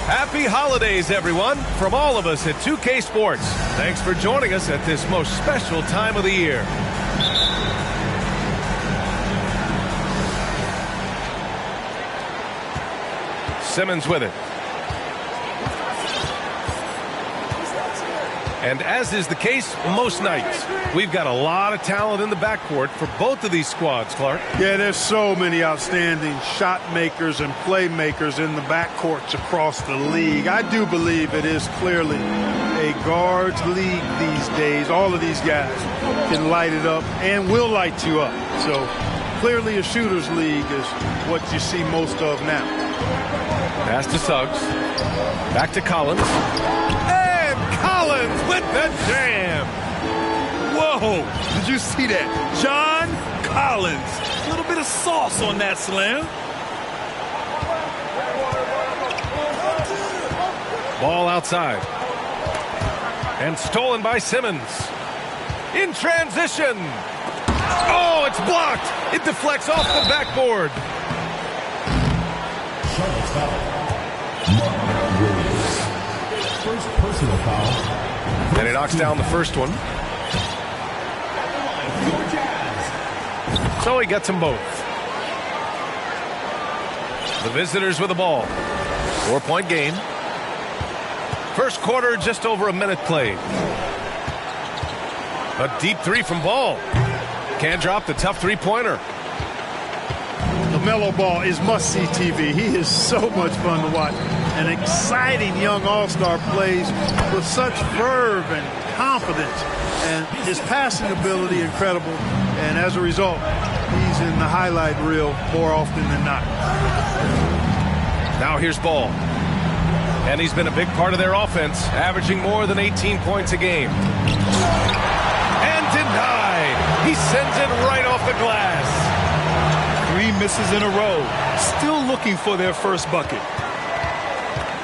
Happy holidays, everyone, from all of us at 2K Sports. Thanks for joining us at this most special time of the year. Simmons with it. And as is the case most nights, we've got a lot of talent in the backcourt for both of these squads, Clark. Yeah, there's so many outstanding shot makers and playmakers in the backcourts across the league. I do believe it is clearly a guards league these days. All of these guys can light it up and will light you up. So clearly a shooter's league is what you see most of now. Pass to Suggs. Back to Collins. Collins with the jam. Whoa, did you see that? John Collins. A little bit of sauce on that slam. Ball outside. And stolen by Simmons. In transition. Oh, it's blocked. It deflects off the backboard. Charlotte's foul. First personal foul. And he knocks down the first one. So he gets them both. The visitors with the ball. 4-point game. First quarter, just over a minute played. A deep three from Ball. Can't drop the tough three-pointer. LaMelo Ball is must-see TV. He is so much fun to watch. An exciting young all-star, plays with such verve and confidence, and his passing ability incredible. And as a result, he's in the highlight reel more often than not. Now here's Ball. And he's been a big part of their offense, averaging more than 18 points a game. And denied. He sends it right off the glass. 3 misses in a row. Still looking for their first bucket.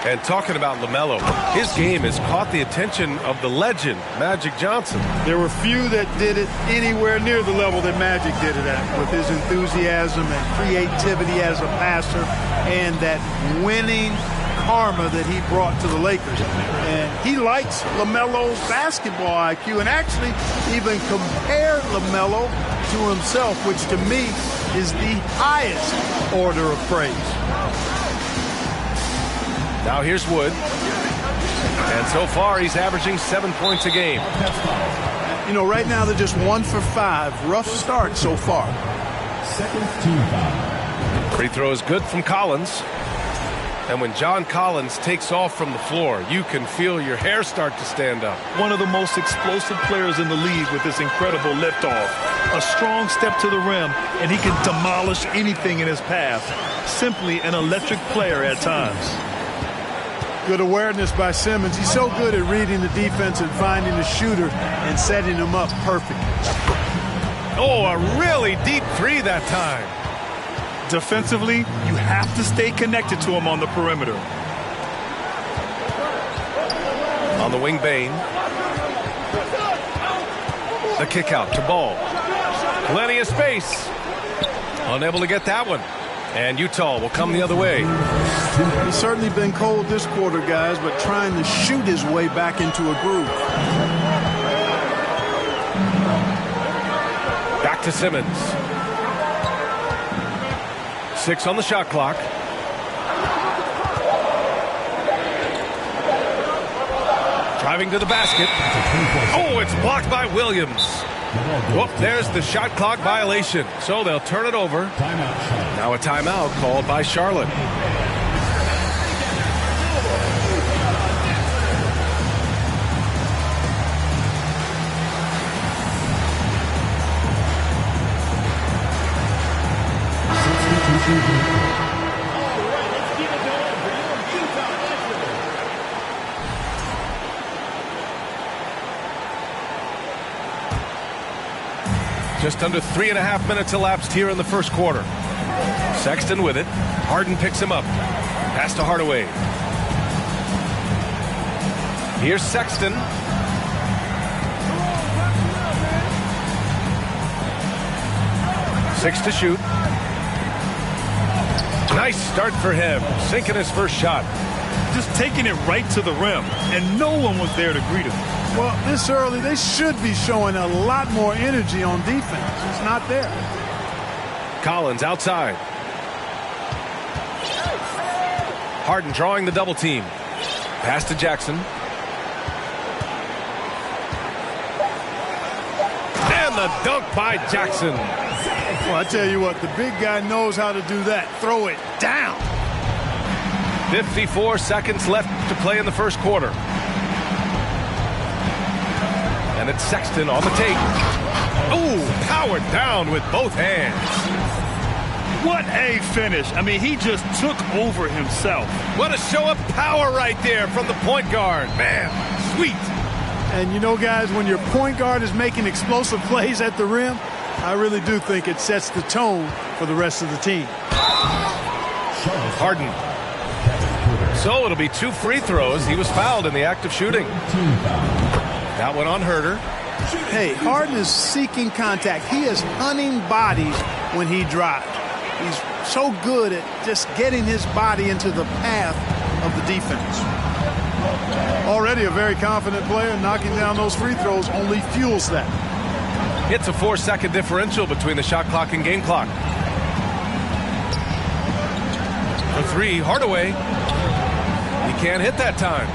And talking about LaMelo, his game has caught the attention of the legend, Magic Johnson. There were few that did it anywhere near the level that Magic did it at, with his enthusiasm and creativity as a passer and that winning karma that he brought to the Lakers. And he likes LaMelo's basketball IQ and actually even compared LaMelo to himself, which to me is the highest order of praise. Now here's Wood. And so far he's averaging 7 points a game. You know, right now they're just 1 for 5. Rough start so far. Second team foul. Free throw is good from Collins. And when John Collins takes off from the floor, you can feel your hair start to stand up. One of the most explosive players in the league with this incredible liftoff. A strong step to the rim, and he can demolish anything in his path. Simply an electric player at times. Good awareness by Simmons. He's so good at reading the defense and finding the shooter and setting him up perfect. Oh, a really deep three that time. Defensively, you have to stay connected to him on the perimeter. On the wing, Bain. The kick out to Ball. Plenty of space. Unable to get that one. And Utah will come the other way. He's certainly been cold this quarter, guys, but trying to shoot his way back into a groove. Back to Simmons. 6 on the shot clock. Driving to the basket. Oh, it's blocked by Williams. Well, there's the shot clock violation. So they'll turn it over. Now a timeout called by Charlotte. Just under 3.5 minutes elapsed here in the first quarter. Sexton with it. Harden picks him up. Pass to Hardaway. Here's Sexton. Six to shoot. Nice start for him. Sinking his first shot. just taking it right to the rim, and no one was there to greet him. Well, this early, they should be showing a lot more energy on defense. It's not there. Collins outside. Harden drawing the double team. Pass to Jackson. And the dunk by Jackson. Well, I tell you what, the big guy knows how to do that. Throw it down. 54 seconds left to play in the first quarter. And it's Sexton on the take. Ooh, powered down with both hands. What a finish. I mean, he just took over himself. What a show of power right there from the point guard. Man, sweet. And you know, guys, when your point guard is making explosive plays at the rim, I really do think it sets the tone for the rest of the team. Harden. So it'll be 2 free throws. He was fouled in the act of shooting. That one on Herter. Hey, Harden is seeking contact. He is hunting bodies when he drives. He's so good at just getting his body into the path of the defense. Already a very confident player. Knocking down those free throws only fuels that. It's a 4-second differential between the shot clock and game clock. For 3, Hardaway. He can't hit that time.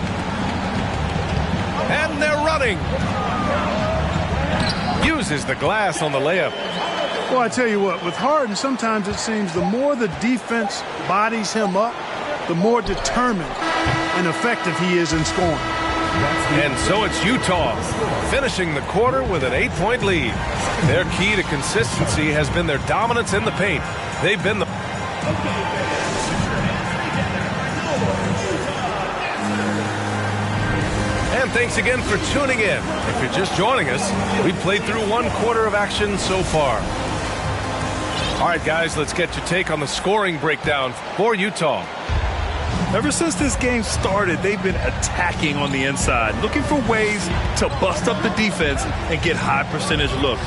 And they're running. Uses the glass on the layup. Well, I tell you what, with Harden, sometimes it seems the more the defense bodies him up, the more determined and effective he is in scoring. And so it's Utah finishing the quarter with an 8-point lead. Their key to consistency has been their dominance in the paint. They've been the... And thanks again for tuning in. If you're just joining us, we've played through 1 quarter of action so far. All right, guys, let's get your take on the scoring breakdown for Utah. Ever since this game started, they've been attacking on the inside, looking for ways to bust up the defense and get high percentage looks.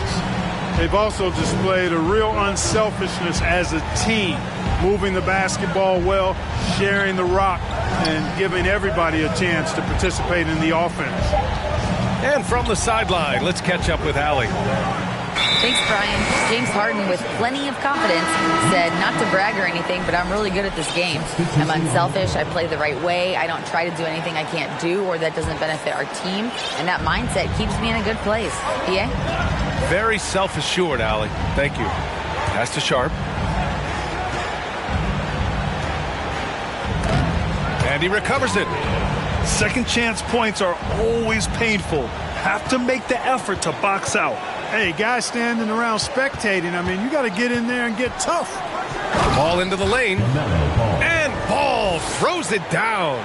They've also displayed a real unselfishness as a team, moving the basketball well, sharing the rock, and giving everybody a chance to participate in the offense. And from the sideline, let's catch up with Allie. Thanks, Brian. James Harden, with plenty of confidence, said not to brag or anything, but I'm really good at this game. I'm unselfish. I play the right way. I don't try to do anything I can't do or that doesn't benefit our team. And that mindset keeps me in a good place. PA? Very self-assured, Allie. Thank you. Pass to Sharp. And he recovers it. Second chance points are always painful. Have to make the effort to box out. Hey, guys standing around spectating, I mean, you got to get in there and get tough. Ball into the lane. And Ball throws it down.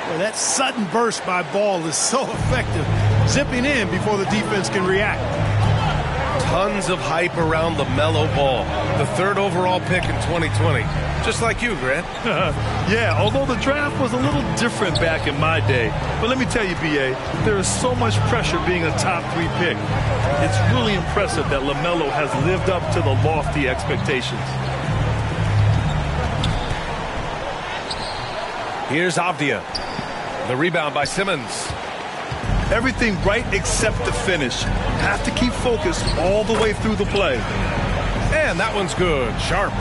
Well, that sudden burst by Ball is so effective. Zipping in before the defense can react. Tons of hype around the Melo Ball, the 3rd overall pick in 2020. Just like you, Grant. Yeah, although the draft was a little different back in my day. But let me tell you, B.A., there is so much pressure being a top 3 pick. It's really impressive that LaMelo has lived up to the lofty expectations. Here's Avdia. The rebound by Simmons. Everything right except the finish. Have to keep focused all the way through the play. And that one's good. Sharp.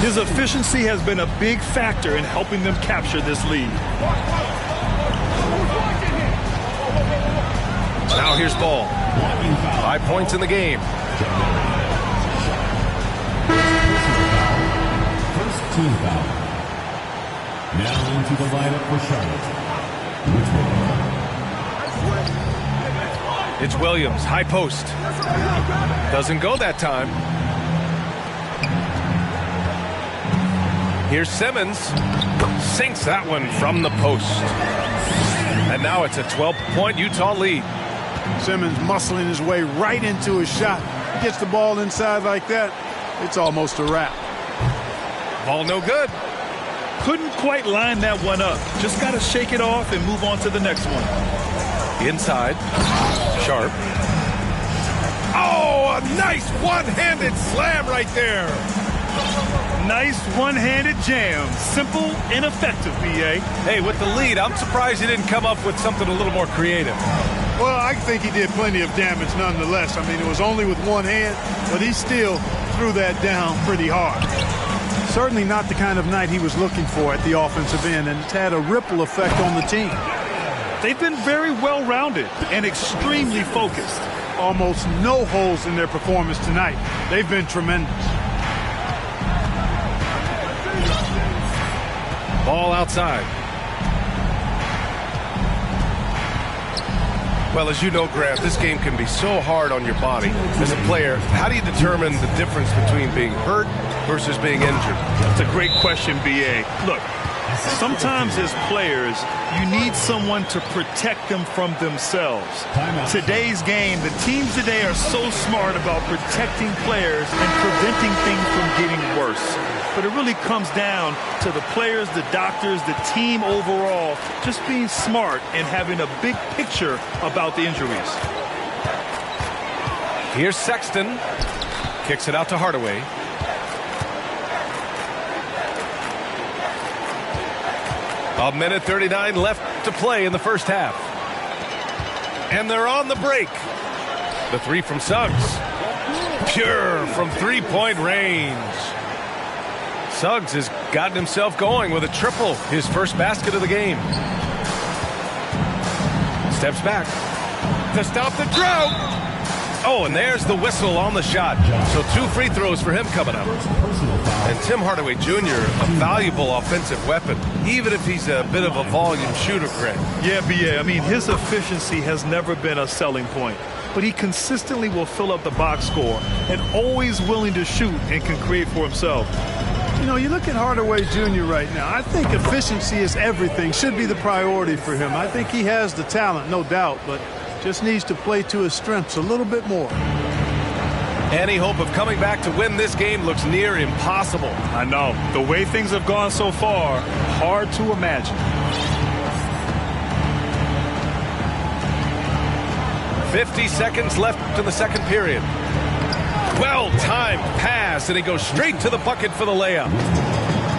His efficiency has been a big factor in helping them capture this lead. Now here's Ball. 5 points in the game. First team foul. Now into the lineup for Charlotte. It's Williams, high post. Doesn't go that time. Here's Simmons. Sinks that one from the post. And now it's a 12-point Utah lead. Simmons muscling his way right into his shot. Gets the ball inside like that, it's almost a wrap. Ball no good. Couldn't quite line that one up. Just got to shake it off and move on to the next one. Inside. Sharp. Oh, a nice one-handed slam right there. Nice one-handed jam. Simple and effective, B.A. Hey, with the lead, I'm surprised he didn't come up with something a little more creative. Well, I think he did plenty of damage nonetheless. I mean, it was only with one hand, but he still threw that down pretty hard. Certainly not the kind of night he was looking for at the offensive end, and it's had a ripple effect on the team. They've been very well-rounded and extremely focused. Almost no holes in their performance tonight. They've been tremendous. Ball outside. Well, as you know, Grant, this game can be so hard on your body. As a player, how do you determine the difference between being hurt versus being injured? That's a great question, B.A. Look, sometimes as players, you need someone to protect them from themselves. Today's game, the teams today are so smart about protecting players and preventing things from getting worse. But it really comes down to the players, the doctors, the team overall, just being smart and having a big picture about the injuries. Here's Sexton. Kicks it out to Hardaway. A minute 39 left to play in the first half. And they're on the break. The three from Suggs. Pure from three-point range. Suggs has gotten himself going with a triple, his first basket of the game. Steps back to stop the drought. Oh, and there's the whistle on the shot. So 2 free throws for him coming up. And Tim Hardaway Jr., a valuable offensive weapon, even if he's a bit of a volume shooter, Grant. Yeah, B.A. I mean, his efficiency has never been a selling point, but he consistently will fill up the box score and always willing to shoot and can create for himself. You know, you look at Hardaway Jr. right now, I think efficiency is everything, should be the priority for him. I think he has the talent, no doubt, but just needs to play to his strengths a little bit more. Any hope of coming back to win this game looks near impossible. I know. The way things have gone so far, hard to imagine. 50 seconds left to the second period. Well-timed pass, and he goes straight to the bucket for the layup.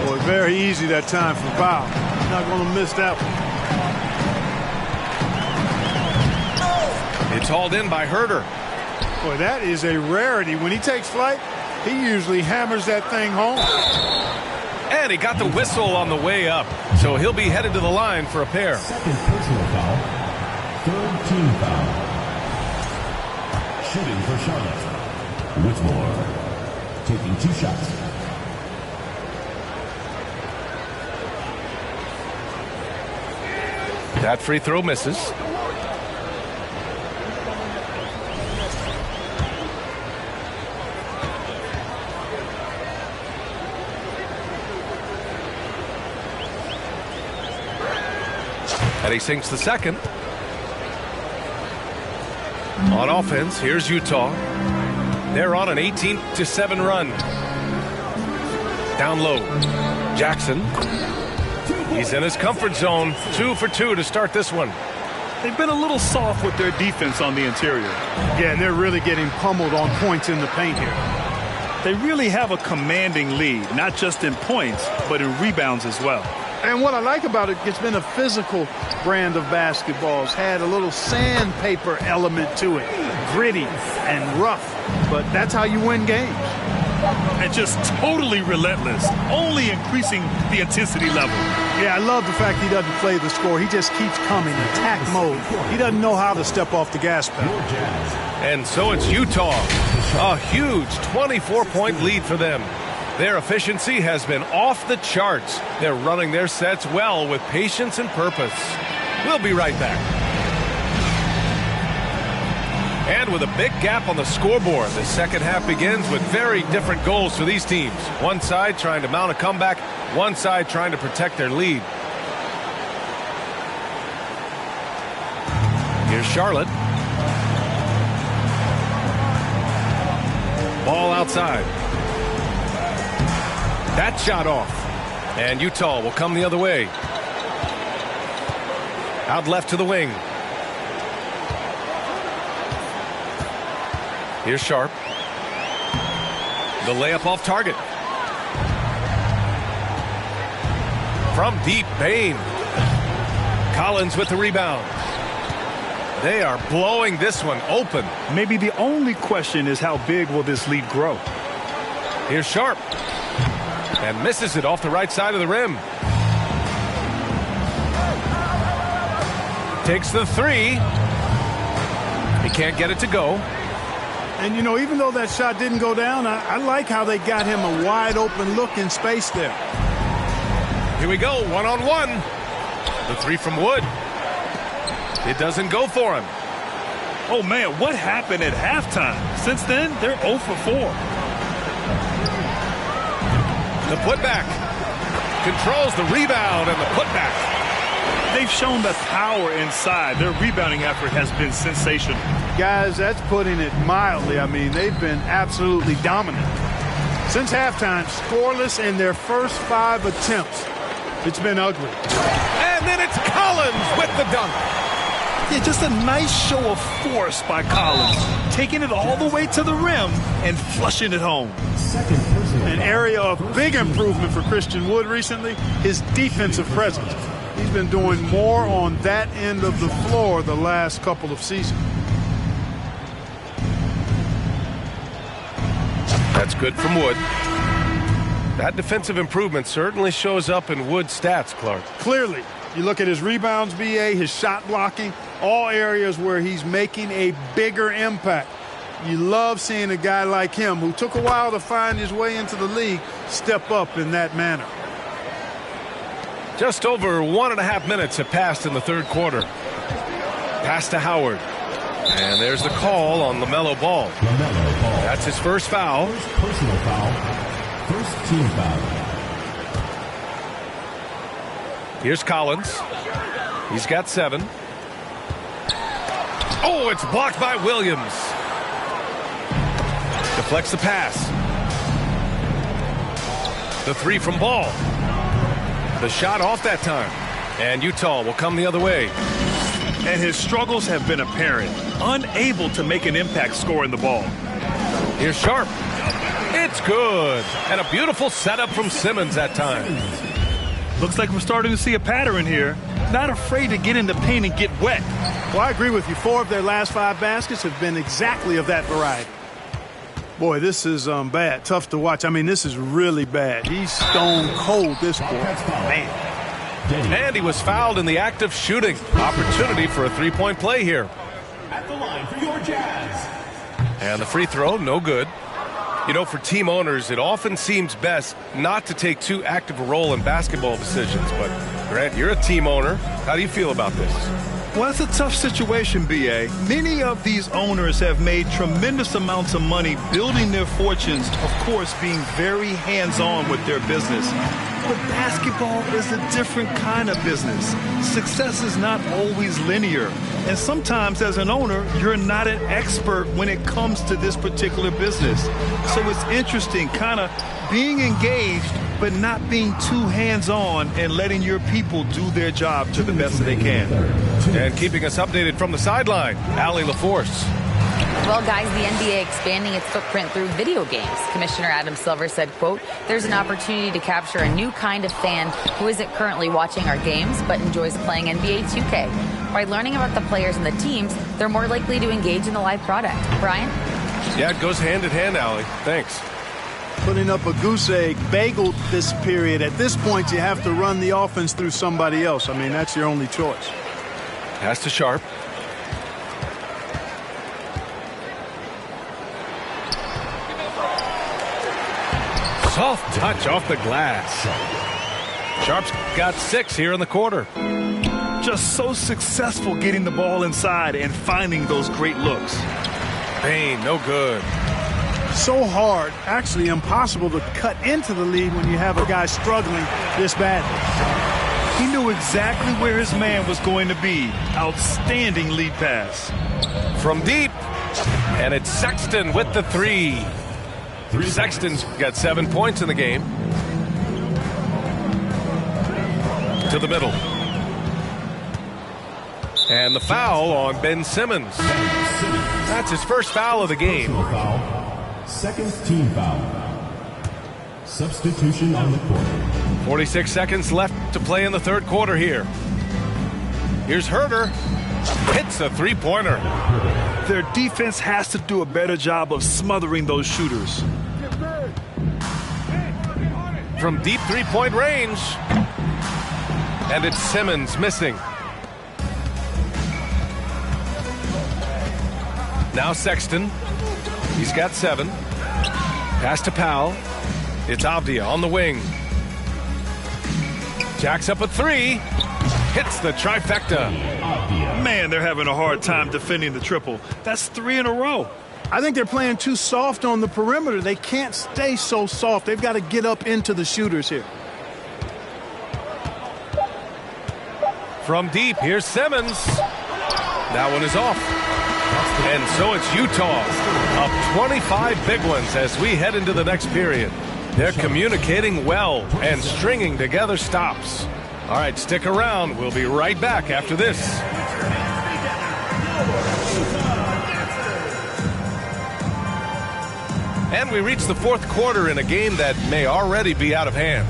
Boy, very easy that time for Powell. Not going to miss that one. It's hauled in by Herter. Boy, that is a rarity. When he takes flight, he usually hammers that thing home. And he got the whistle on the way up, so he'll be headed to the line for a pair. Second personal foul. Third team foul. Shooting for Charlotte. Whitmore taking 2 shots. That free throw misses. And he sinks the second. On offense, here's Utah. They're on an 18-7 run. Down low. Jackson. He's in his comfort zone. 2 for 2 to start this one. They've been a little soft with their defense on the interior. Yeah, and they're really getting pummeled on points in the paint here. They really have a commanding lead, not just in points, but in rebounds as well. And what I like about it, it's been a physical brand of basketball. It's had a little sandpaper element to it. Gritty and rough, but that's how you win games. And just totally relentless, only increasing the intensity level. Yeah, I love the fact he doesn't play the score. He just keeps coming, attack mode. He doesn't know how to step off the gas pedal. And so it's Utah. A huge 24-point lead for them. Their efficiency has been off the charts. They're running their sets well with patience and purpose. We'll be right back. And with a big gap on the scoreboard, the second half begins with very different goals for these teams. One side trying to mount a comeback, one side trying to protect their lead. Here's Charlotte. Ball outside. That shot off. And Utah will come the other way. Out left to the wing. Here's Sharp. The layup off target. From deep, Bain. Collins with the rebound. They are blowing this one open. Maybe the only question is how big will this lead grow? Here's Sharp. And misses it off the right side of the rim. Takes the three. He can't get it to go. And, you know, even though that shot didn't go down, I like how they got him a wide open look in space there. Here we go, one-on-one. The three from Wood. It doesn't go for him. Oh, man, what happened at halftime? Since then, they're 0 for 4. The putback. Controls the rebound and the putback. They've shown the power inside. Their rebounding effort has been sensational. Guys, that's putting it mildly. I mean, they've been absolutely dominant. Since halftime, scoreless in their first 5 attempts. It's been ugly. And then it's Collins with the dunk. Yeah, just a nice show of force by Collins, taking it all the way to the rim and flushing it home. An area of big improvement for Christian Wood recently, his defensive presence. He's been doing more on that end of the floor the last couple of seasons. That's good from Wood. That defensive improvement certainly shows up in Wood's stats, Clark. Clearly, you look at his rebounds, BA, his shot blocking, all areas where he's making a bigger impact. You love seeing a guy like him, who took a while to find his way into the league, step up in that manner. Just over 1.5 minutes have passed in the third quarter. Pass to Howard. And there's the call on LaMelo Ball. That's his first foul. First personal foul. First team foul. Here's Collins. He's got 7. Oh, it's blocked by Williams. Deflects the pass. The three from Ball. The shot off that time. And Utah will come the other way. And his struggles have been apparent. Unable to make an impact scoring the ball. Here's Sharp. It's good. And a beautiful setup from Simmons that time. Looks like we're starting to see a pattern here. Not afraid to get in the paint and get wet. Well, I agree with you. 4 of their last 5 baskets have been exactly of that variety. Boy, this is bad. Tough to watch. I mean, this is really bad. He's stone cold this quarter. Man. And he was fouled in the act of shooting. Opportunity for a three-point play here. At the line for your Jazz. And the free throw, no good. You know, for team owners, it often seems best not to take too active a role in basketball decisions. But, Grant, you're a team owner. How do you feel about this? Well, it's a tough situation, B.A. Many of these owners have made tremendous amounts of money building their fortunes, of course, being very hands-on with their business. But basketball is a different kind of business. Success is not always linear. And sometimes as an owner, you're not an expert when it comes to this particular business. So it's interesting kind of being engaged, but not being too hands-on and letting your people do their job to the best that they can. And keeping us updated from the sideline, Allie LaForce. Well, guys, the NBA expanding its footprint through video games. Commissioner Adam Silver said, quote, "There's an opportunity to capture a new kind of fan who isn't currently watching our games but enjoys playing NBA 2K. By learning about the players and the teams, they're more likely to engage in the live product." Brian? Yeah, it goes hand in hand, Allie. Thanks. Putting up a goose egg, bageled this period. At this point, you have to run the offense through somebody else. I mean, that's your only choice. Pass to Sharp. Soft touch off the glass. Sharp's got 6 here in the quarter. Just so successful getting the ball inside and finding those great looks. Bain, no good. So hard, actually impossible to cut into the lead when you have a guy struggling this badly. He knew exactly where his man was going to be. Outstanding lead pass. From deep, and it's Sexton with the 3. Sexton's got 7 points in the game. To the middle. And the foul on Ben Simmons. That's his first foul of the game. Second team foul. Substitution on the court. 46 seconds left to play in the third quarter here. Here's Herter. Hits a three-pointer. Their defense has to do a better job of smothering those shooters. From deep three-point range. And it's Simmons missing. Now Sexton. He's got 7. Pass to Powell. It's Avdia on the wing. Jacks up a 3. Hits the trifecta. Man, they're having a hard time defending the triple. That's 3 in a row. I think they're playing too soft on the perimeter. They can't stay so soft. They've got to get up into the shooters here. From deep, here's Simmons. That one is off. And so it's Utah up 25 big ones as we head into the next period. They're communicating well and stringing together stops. All right, stick around. We'll be right back after this. And we reach the fourth quarter in a game that may already be out of hand.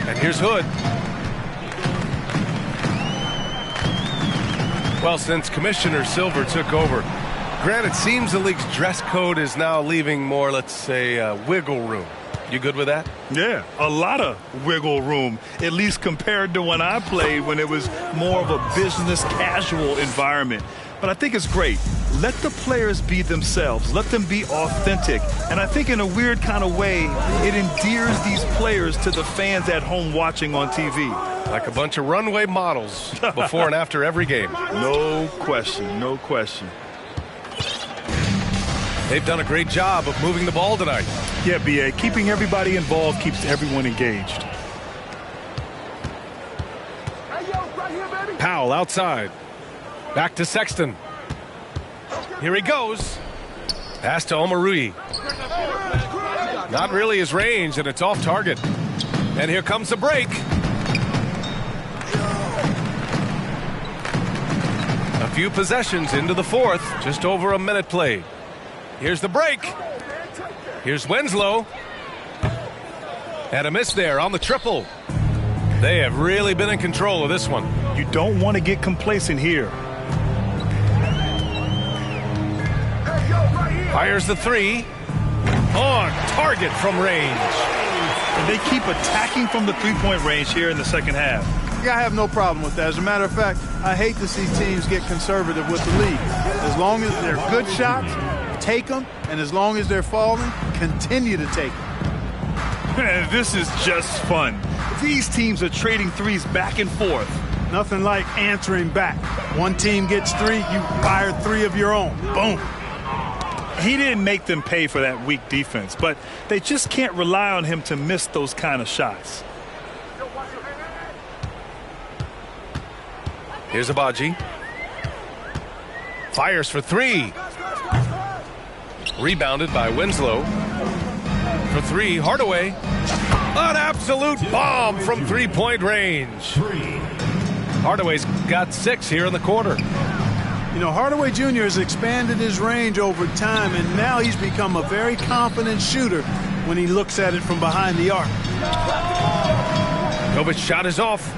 And here's Hood. Well, since Commissioner Silver took over, Grant, it seems the league's dress code is now leaving more, let's say, wiggle room. You good with that? Yeah, a lot of wiggle room, at least compared to when I played, when it was more of a business casual environment. But I think it's great. Let the players be themselves. Let them be authentic. And I think in a weird kind of way, it endears these players to the fans at home watching on TV. Like a bunch of runway models before and after every game. No question, no question. They've done a great job of moving the ball tonight. Yeah, B.A., keeping everybody involved keeps everyone engaged. Powell outside. Back to Sexton. Here he goes. Pass to Omarui. Not really his range, and it's off target. And here comes the break. A few possessions into the fourth. Just over a minute played. Here's the break. Here's Winslow. And a miss there on the triple. They have really been in control of this one. You don't want to get complacent here. Fires the 3. On target from range. And they keep attacking from the three-point range here in the second half. Yeah, I have no problem with that. As a matter of fact, I hate to see teams get conservative with the lead. As long as they're good shots, take them. And as long as they're falling, continue to take them. This is just fun. These teams are trading threes back and forth. Nothing like answering back. One team gets 3, you fire 3 of your own. Boom. He didn't make them pay for that weak defense, but they just can't rely on him to miss those kind of shots. Here's Abaji. Fires for 3. Rebounded by Winslow. For 3, Hardaway. An absolute bomb from three-point range. Hardaway's got 6 here in the quarter. You know, Hardaway Jr. has expanded his range over time, and now he's become a very confident shooter when he looks at it from behind the arc. Novic's shot is off.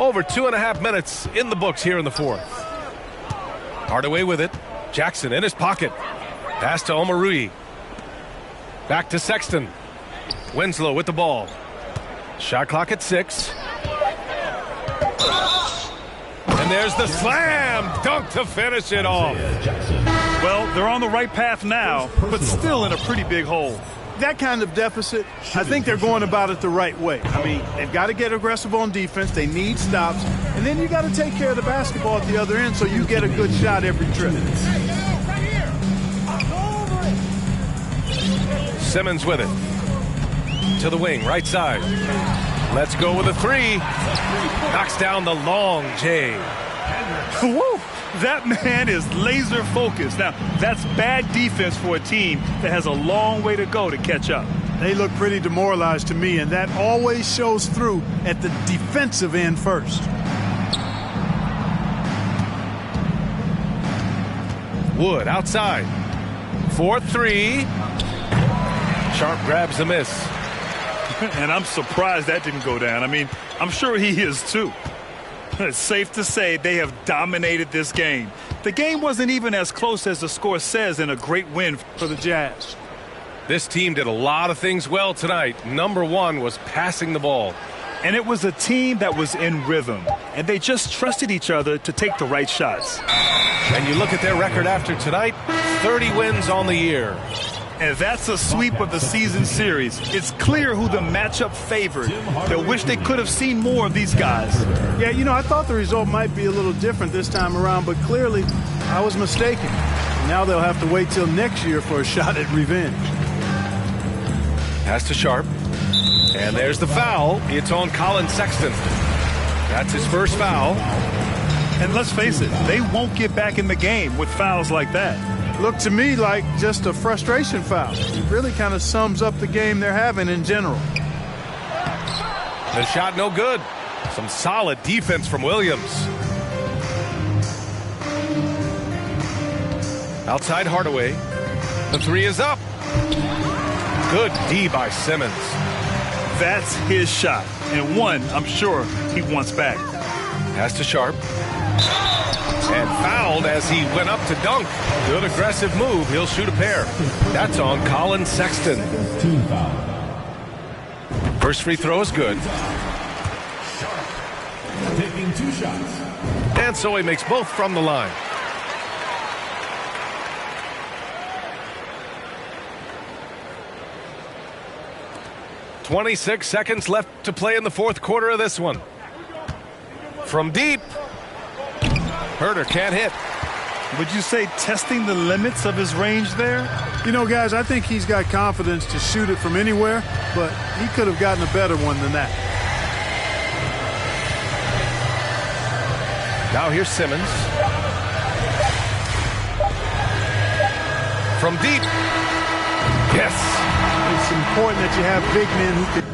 Over 2.5 minutes in the books here in the fourth. Hardaway with it. Jackson in his pocket. Pass to Omarui. Back to Sexton. Winslow with the ball. Shot clock at 6. And there's the slam dunk to finish it off. Well, they're on the right path now, but still in a pretty big hole. That kind of deficit, I think they're going about it the right way. I mean, they've got to get aggressive on defense. They need stops. And then you got to take care of the basketball at the other end so you get a good shot every trip. Simmons with it. To the wing, right side. Let's go with a 3. Knocks down the long J. Woo! That man is laser focused. Now, that's bad defense for a team that has a long way to go to catch up. They look pretty demoralized to me, and that always shows through at the defensive end first. Wood outside. 4-3. Sharp grabs the miss. And I'm surprised that didn't go down. I mean, I'm sure he is too. It's safe to say they have dominated this game. The game wasn't even as close as the score says in a great win for the Jazz. This team did a lot of things well tonight. Number one was passing the ball. And it was a team that was in rhythm. And they just trusted each other to take the right shots. And you look at their record after tonight, 30 wins on the year. And that's a sweep of the season series. It's clear who the matchup favored. They'll wish they could have seen more of these guys. Yeah, you know, I thought the result might be a little different this time around, but clearly I was mistaken. Now they'll have to wait till next year for a shot at revenge. Pass to Sharp. And there's the foul. It's on Colin Sexton. That's his first foul. And let's face it, they won't get back in the game with fouls like that. Looked to me like just a frustration foul. It really kind of sums up the game they're having in general. The shot no good. Some solid defense from Williams. Outside Hardaway. The three is up. Good D by Simmons. That's his shot. And one, I'm sure, he wants back. Pass to Sharp. And fouled as he went up to dunk. Good aggressive move. He'll shoot a pair. That's on Colin Sexton. First free throw is good. Taking 2 shots. And so he makes both from the line. "26 seconds left to play in the fourth quarter of this one. From deep. Herter can't hit. Would you say testing the limits of his range there? You know, guys, I think he's got confidence to shoot it from anywhere, but he could have gotten a better one than that. Now here's Simmons. From deep. Yes. It's important that you have big men who can